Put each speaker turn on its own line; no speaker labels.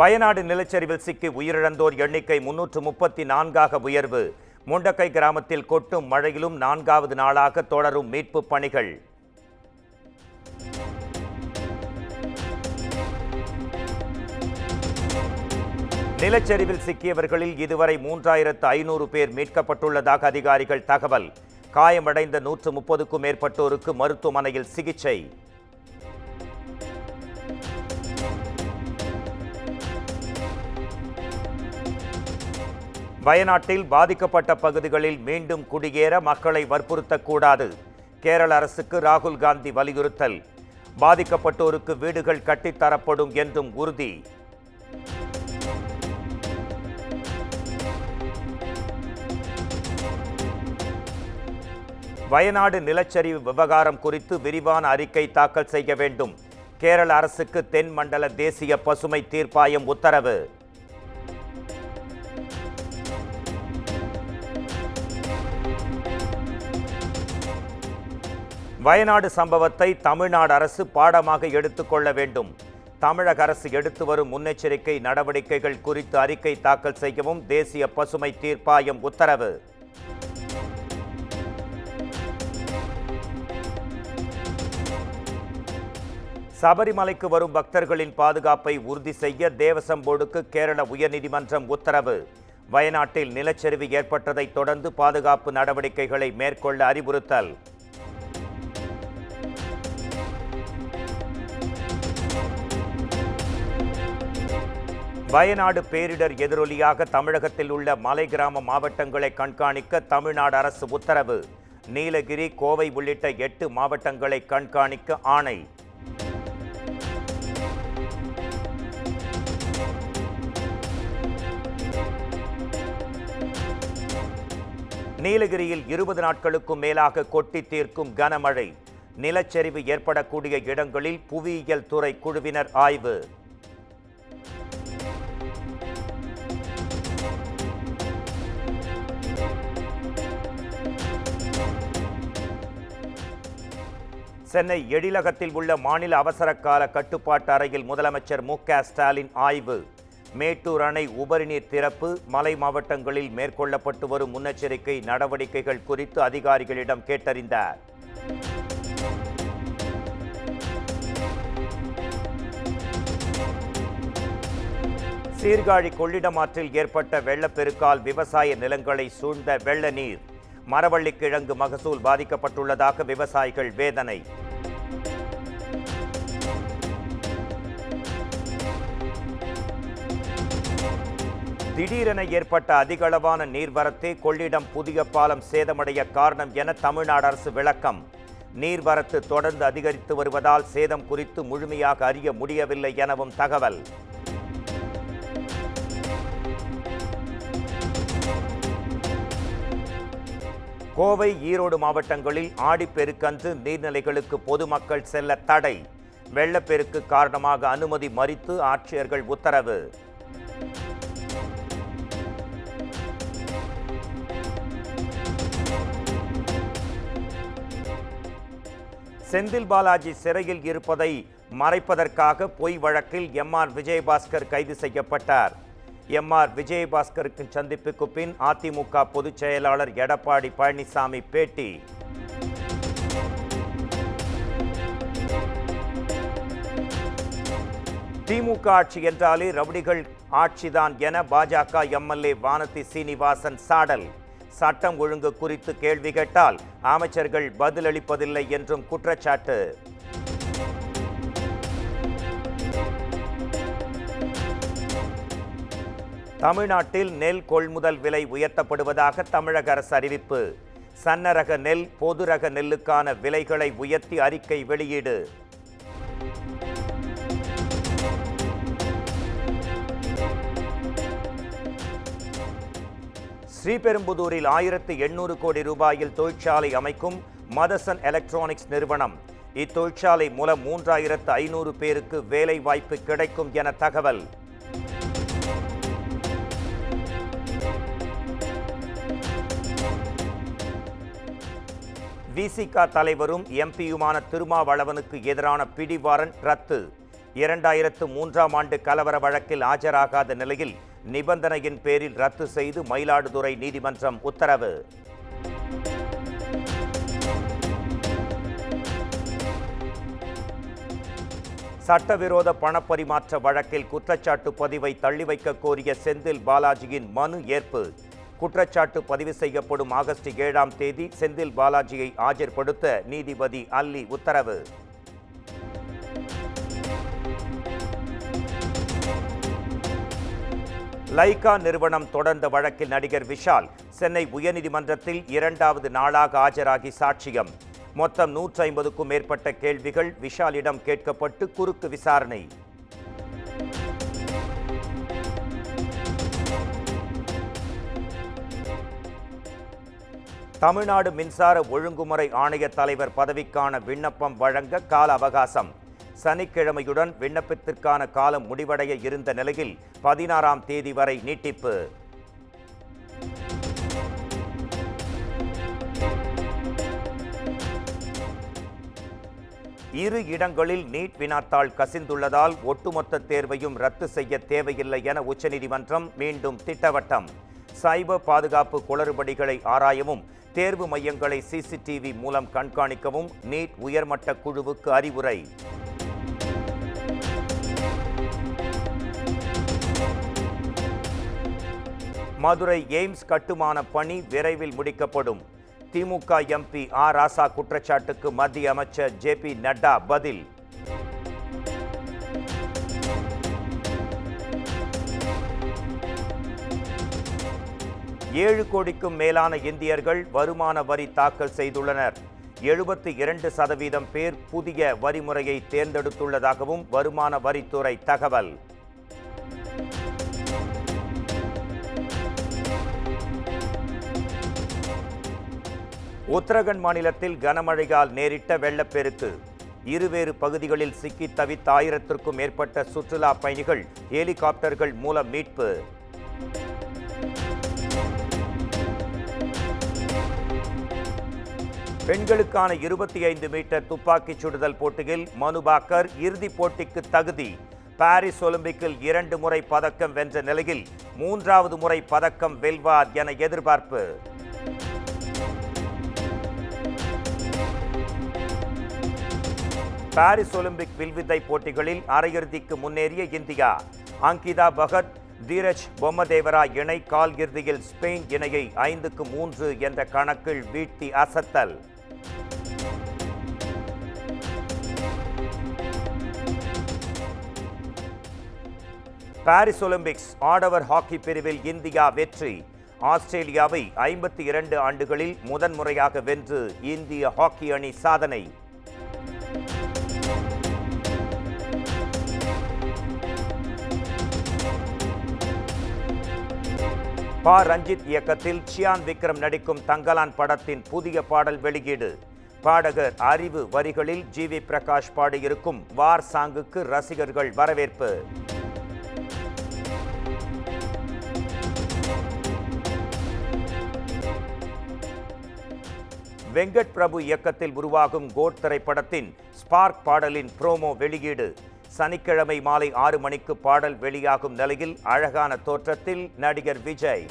வயநாடு நிலச்சரிவில் சிக்கி உயிரிழந்தோர் எண்ணிக்கை 334ஆக உயர்வு. முண்டக்கை கிராமத்தில் கொட்டும் மழையிலும் 4வது நாளாக தொடரும் மீட்பு பணிகள். நிலச்சரிவில் சிக்கியவர்களில் இதுவரை 3500 பேர் மீட்கப்பட்டுள்ளதாக அதிகாரிகள் தகவல். காயமடைந்த 130க்கும் மேற்பட்டோருக்கு மருத்துவமனையில் சிகிச்சை. வயநாட்டில் பாதிக்கப்பட்ட பகுதிகளில் மீண்டும் குடியேற மக்களை வற்புறுத்தக்கூடாது. கேரள அரசுக்கு ராகுல் காந்தி வலியுறுத்தல். பாதிக்கப்பட்டோருக்கு வீடுகள் கட்டித்தரப்படும் என்றும் உறுதி. வயநாடு நிலச்சரிவு விவகாரம் குறித்து விரிவான அறிக்கை தாக்கல் செய்ய வேண்டும். கேரள அரசுக்கு தென் மண்டல தேசிய பசுமை தீர்ப்பாயம் உத்தரவு. வயநாடு சம்பவத்தை தமிழ்நாடு அரசு பாடமாக எடுத்துக்கொள்ள வேண்டும். தமிழக அரசு எடுத்து வரும் முன்னெச்சரிக்கை நடவடிக்கைகள் குறித்து அறிக்கை தாக்கல் செய்யவும் தேசிய பசுமை தீர்ப்பாயம் உத்தரவு. சபரிமலைக்கு வரும் பக்தர்களின் பாதுகாப்பை உறுதி செய்ய தேவசம் போர்டுக்கு கேரள உயர்நீதிமன்றம் உத்தரவு. வயநாட்டில் நிலச்சரிவு ஏற்பட்டதை தொடர்ந்து பாதுகாப்பு நடவடிக்கைகளை மேற்கொள்ள அறிவுறுத்தல். வயநாடு பேரிடர் எதிரொலியாக தமிழகத்தில் உள்ள மலை கிராம மாவட்டங்களை கண்காணிக்க தமிழ்நாடு அரசு உத்தரவு. நீலகிரி, கோவை உள்ளிட்ட 8 மாவட்டங்களை கண்காணிக்க ஆணை. நீலகிரியில் 20 நாட்களுக்கும் மேலாக கொட்டி தீர்க்கும் கனமழை. நிலச்சரிவு ஏற்படக்கூடிய இடங்களில் புவியியல் துறை குழுவினர் ஆய்வு. சென்னை எழிலகத்தில் உள்ள மாநில அவசரகால கட்டுப்பாட்டு அறையில் முதலமைச்சர் மு.க. ஸ்டாலின் ஆய்வு. மேட்டூர் அணை உபரிநீர் திறப்பு, மலை மாவட்டங்களில் மேற்கொள்ளப்பட்டு வரும் முன்னெச்சரிக்கை நடவடிக்கைகள் குறித்து அதிகாரிகளிடம் கேட்டறிந்தார். சீர்காழி கொள்ளிடம் ஆற்றில் ஏற்பட்ட வெள்ளப்பெருக்கால் விவசாய நிலங்களை சூழ்ந்த வெள்ள நீர். மரவள்ளிக்கிழங்கு மகசூல் பாதிக்கப்பட்டுள்ளதாக விவசாயிகள் வேதனை. திடீரென ஏற்பட்ட அதிகளவான நீர்வரத்தே கொள்ளிடம் புதிய பாலம் சேதமடைய காரணம் என தமிழ்நாடு அரசு விளக்கம். நீர்வரத்து தொடர்ந்து அதிகரித்து வருவதால் சேதம் குறித்து முழுமையாக அறிய முடியவில்லை எனவும் தகவல். கோவை, ஈரோடு மாவட்டங்களில் ஆடிப்பெருக்கன்று நீர்நிலைகளுக்கு பொதுமக்கள் செல்ல தடை. வெள்ளப்பெருக்கு காரணமாக அனுமதி மறித்து ஆட்சியர்கள் உத்தரவு. செந்தில் பாலாஜி சிறையில் இருப்பதை மறைப்பதற்காக பொய் வழக்கில் எம்.ஆர். விஜயபாஸ்கர் கைது செய்யப்பட்டார். எம்.ஆர். விஜயபாஸ்கருக்கு சந்திப்புக்கு பின் அதிமுக பொதுச் செயலாளர் எடப்பாடி பழனிசாமி பேட்டி. திமுக ஆட்சி என்றாலே ரவுடிகள் ஆட்சிதான் என பாஜக எம்எல்ஏ வானதி சீனிவாசன் சாடல். சட்டம் ஒழுங்கு குறித்து கேள்வி கேட்டால் அமைச்சர்கள் பதிலளிப்பதில்லை என்றும் குற்றச்சாட்டு. தமிழ்நாட்டில் நெல் கொள்முதல் விலை உயர்த்தப்படுவதாக தமிழக அரசு அறிவிப்பு. சன்னரக நெல், பொது ரக நெல்லுக்கான விலைகளை உயர்த்தி அறிக்கை வெளியீடு. ஸ்ரீபெரும்புதூரில் 1800 கோடி ரூபாயில் தொழிற்சாலை அமைக்கும் மதசன் எலக்ட்ரானிக்ஸ் நிறுவனம். இத்தொழிற்சாலை மூலம் 3500 பேருக்கு வேலை வாய்ப்பு கிடைக்கும் என தகவல். விசிக தலைவரும் எம்பியுமான திருமாவளவனுக்கு எதிரான பிடிவாரண்ட் ரத்து. 2003ஆம் ஆண்டு கலவர வழக்கில் ஆஜராகாத நிலையில் நிபந்தனையின் பேரில் ரத்து செய்து மயிலாடுதுறை நீதிமன்றம் உத்தரவு. சட்டவிரோத பணப்பரிமாற்ற வழக்கில் குற்றச்சாட்டு பதிவை தள்ளி வைக்க கோரிய செந்தில் பாலாஜியின் மனு ஏற்பு. குற்றச்சாட்டு பதிவு செய்யப்படும் ஆகஸ்ட் 7ஆம் தேதி செந்தில் பாலாஜியை ஆஜர்படுத்த நீதிபதி அல்லி உத்தரவு. லைகா நிறுவனம் தொடர்ந்த வழக்கில் நடிகர் விஷால் சென்னை உயர்நீதிமன்றத்தில் 2வது நாளாக ஆஜராகி சாட்சியம். மொத்தம் 150க்கும் மேற்பட்ட கேள்விகள் விஷாலிடம் கேட்கப்பட்டு குறுக்கு விசாரணை. தமிழ்நாடு மின்சார ஒழுங்குமுறை ஆணைய தலைவர் பதவிக்கான விண்ணப்பம் வழங்க கால அவகாசம். சனிக்கிழமையுடன் விண்ணப்பத்திற்கான காலம் முடிவடைய இருந்த நிலையில் 16ஆம் தேதி வரை நீட்டிப்பு. இரு இடங்களில் நீட் வினாத்தாள் கசிந்துள்ளதால் ஒட்டுமொத்த தேர்வையும் ரத்து செய்ய தேவையில்லை என உச்சநீதிமன்றம் மீண்டும் திட்டவட்டம். சைபர் பாதுகாப்பு குளறுபடிகளை ஆராயவும் தேர்வு மையங்களை சிசிடிவி மூலம் கண்காணிக்கவும் நீட் உயர்மட்ட குழுவுக்கு அறிவுரை. மதுரை எய்ம்ஸ் கட்டுமான பணி விரைவில் முடிக்கப்படும். திமுக எம்பி ஆர் ராசா குற்றச்சாட்டுக்கு மத்திய அமைச்சர் ஜே.பி. நட்டா பதில். ஏழு கோடிக்கும் மேலான இந்தியர்கள் வருமான வரி தாக்கல் செய்துள்ளனர். 72% பேர் புதிய வரிமுறையை தேர்ந்தெடுத்துள்ளதாகவும் வருமான வரித்துறை தகவல். உத்தரகண்ட் மாநிலத்தில் கனமழையால் நேரிட்ட வெள்ளப்பெருக்கு. இருவேறு பகுதிகளில் சிக்கி தவித்த 1000க்கும் மேற்பட்ட சுற்றுலா பயணிகள் ஹெலிகாப்டர்கள் மூலம் மீட்பு. பெண்களுக்கான 25 மீட்டர் துப்பாக்கிச் சுடுதல் போட்டியில் மனு பாக்கர் இறுதிப் போட்டிக்கு தகுதி. பாரிஸ் ஒலிம்பிக்கில் 2 முறை பதக்கம் வென்ற நிலையில் 3வது முறை பதக்கம் வெல்வார் என எதிர்பார்ப்பு. பாரிஸ் ஒலிம்பிக் வில்வித்தை போட்டிகளில் அரையிறுதிக்கு முன்னேறிய இந்தியா. அங்கிதா பகத், தீரஜ் பொம்மதேவரா இணை கால் இறுதியில் ஸ்பெயின் இணையை 5-3 என்ற கணக்கில் வீழ்த்தி அசத்தல். பாரிஸ் ஒலிம்பிக்ஸ் ஆடவர் ஹாக்கி பிரிவில் இந்தியா வெற்றி. ஆஸ்திரேலியாவை 52 ஆண்டுகளில் முதன்முறையாக வென்று இந்திய ஹாக்கி அணி சாதனை. பா. ரஞ்சித் இயக்கத்தில் சியான் விக்ரம் நடிக்கும் தங்கலான் படத்தின் புதிய பாடல் வெளியீடு. பாடகர் அறிவு வரிகளில் ஜி.வி. பிரகாஷ் பாடியிருக்கும் வார் சாங்குக்கு ரசிகர்கள் வரவேற்பு. வெங்கட் பிரபு இயக்கத்தில் உருவாகும் கோட் திரைப்படத்தின் ஸ்பார்க் பாடலின் ப்ரோமோ வெளியீடு. சனிக்கிழமை மாலை 6 மணிக்கு பாடல் வெளியாகும் நிலையில் அழகான தோற்றத்தில் நடிகர் விஜய்.